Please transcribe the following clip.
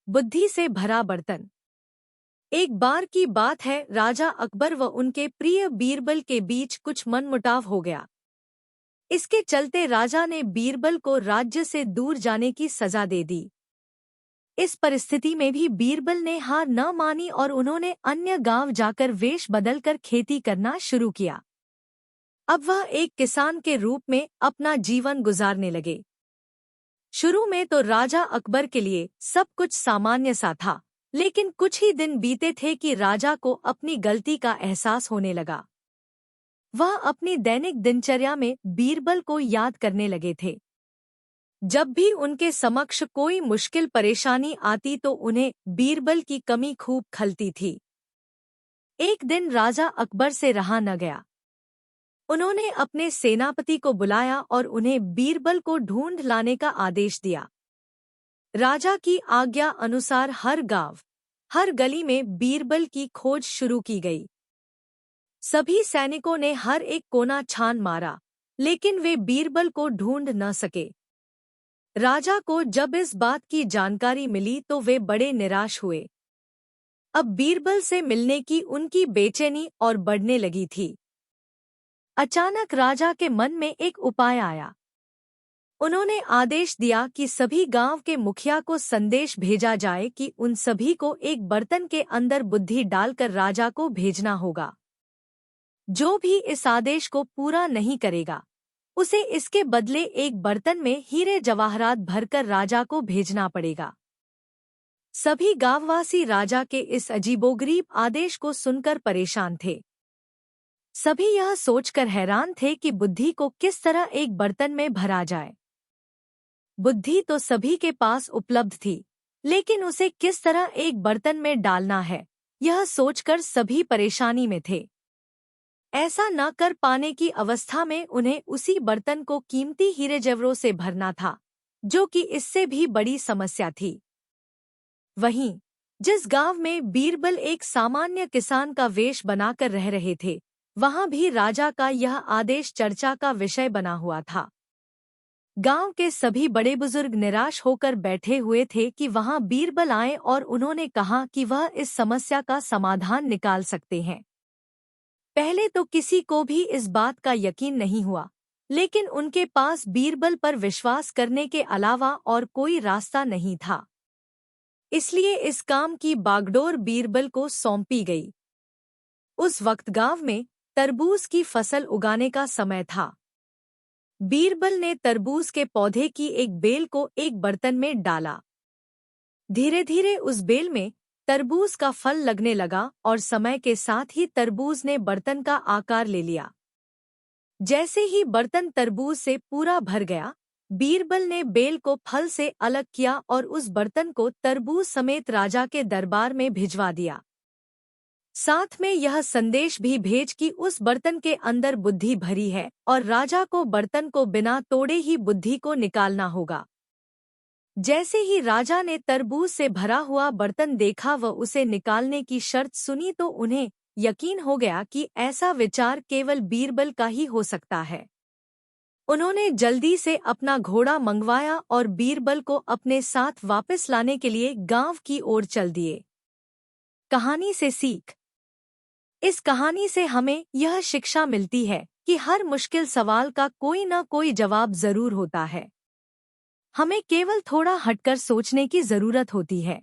बुद्धि से भरा बर्तन। एक बार की बात है, राजा अकबर व उनके प्रिय बीरबल के बीच कुछ मनमुटाव हो गया। इसके चलते राजा ने बीरबल को राज्य से दूर जाने की सजा दे दी। इस परिस्थिति में भी बीरबल ने हार न मानी और उन्होंने अन्य गांव जाकर वेश बदलकर खेती करना शुरू किया। अब वह एक किसान के रूप में अपना जीवन गुजारने लगे। शुरू में तो राजा अकबर के लिए सब कुछ सामान्य सा था, लेकिन कुछ ही दिन बीते थे कि राजा को अपनी गलती का एहसास होने लगा। वह अपनी दैनिक दिनचर्या में बीरबल को याद करने लगे थे। जब भी उनके समक्ष कोई मुश्किल परेशानी आती तो उन्हें बीरबल की कमी खूब खलती थी। एक दिन राजा अकबर से रहा न गया। उन्होंने अपने सेनापति को बुलाया और उन्हें बीरबल को ढूंढ लाने का आदेश दिया। राजा की आज्ञा अनुसार हर गांव, हर गली में बीरबल की खोज शुरू की गई। सभी सैनिकों ने हर एक कोना छान मारा, लेकिन वे बीरबल को ढूंढ न सके। राजा को जब इस बात की जानकारी मिली तो वे बड़े निराश हुए। अब बीरबल से मिलने की उनकी बेचैनी और बढ़ने लगी थी। अचानक राजा के मन में एक उपाय आया। उन्होंने आदेश दिया कि सभी गांव के मुखिया को संदेश भेजा जाए कि उन सभी को एक बर्तन के अंदर बुद्धि डालकर राजा को भेजना होगा। जो भी इस आदेश को पूरा नहीं करेगा, उसे इसके बदले एक बर्तन में हीरे जवाहरात भरकर राजा को भेजना पड़ेगा। सभी गांववासी राजा के इस अजीबोगरीब आदेश को सुनकर परेशान थे। सभी यह सोचकर हैरान थे कि बुद्धि को किस तरह एक बर्तन में भरा जाए। बुद्धि तो सभी के पास उपलब्ध थी, लेकिन उसे किस तरह एक बर्तन में डालना है, यह सोचकर सभी परेशानी में थे। ऐसा न कर पाने की अवस्था में उन्हें उसी बर्तन को कीमती हीरे जवाहरों से भरना था, जो कि इससे भी बड़ी समस्या थी। वहीं जिस गांव में बीरबल एक सामान्य किसान का वेश बनाकर रह रहे थे, वहां भी राजा का यह आदेश चर्चा का विषय बना हुआ था। गांव के सभी बड़े बुजुर्ग निराश होकर बैठे हुए थे कि वहां बीरबल आए और उन्होंने कहा कि वह इस समस्या का समाधान निकाल सकते हैं। पहले तो किसी को भी इस बात का यकीन नहीं हुआ, लेकिन उनके पास बीरबल पर विश्वास करने के अलावा और कोई रास्ता नहीं था। इसलिए इस काम की बागडोर बीरबल को सौंपी गई। उस वक्त गांव में तरबूज की फसल उगाने का समय था। बीरबल ने तरबूज के पौधे की एक बेल को एक बर्तन में डाला। धीरे धीरे उस बेल में तरबूज का फल लगने लगा और समय के साथ ही तरबूज ने बर्तन का आकार ले लिया। जैसे ही बर्तन तरबूज से पूरा भर गया, बीरबल ने बेल को फल से अलग किया और उस बर्तन को तरबूज समेत राजा के दरबार में भिजवा दिया। साथ में यह संदेश भी भेज कि उस बर्तन के अंदर बुद्धि भरी है और राजा को बर्तन को बिना तोड़े ही बुद्धि को निकालना होगा। जैसे ही राजा ने तरबूज से भरा हुआ बर्तन देखा व उसे निकालने की शर्त सुनी तो उन्हें यकीन हो गया कि ऐसा विचार केवल बीरबल का ही हो सकता है। उन्होंने जल्दी से अपना घोड़ा मंगवाया और बीरबल को अपने साथ वापस लाने के लिए गांव की ओर चल दिए। कहानी से सीख। इस कहानी से हमें यह शिक्षा मिलती है कि हर मुश्किल सवाल का कोई न कोई जवाब जरूर होता है। हमें केवल थोड़ा हटकर सोचने की जरूरत होती है।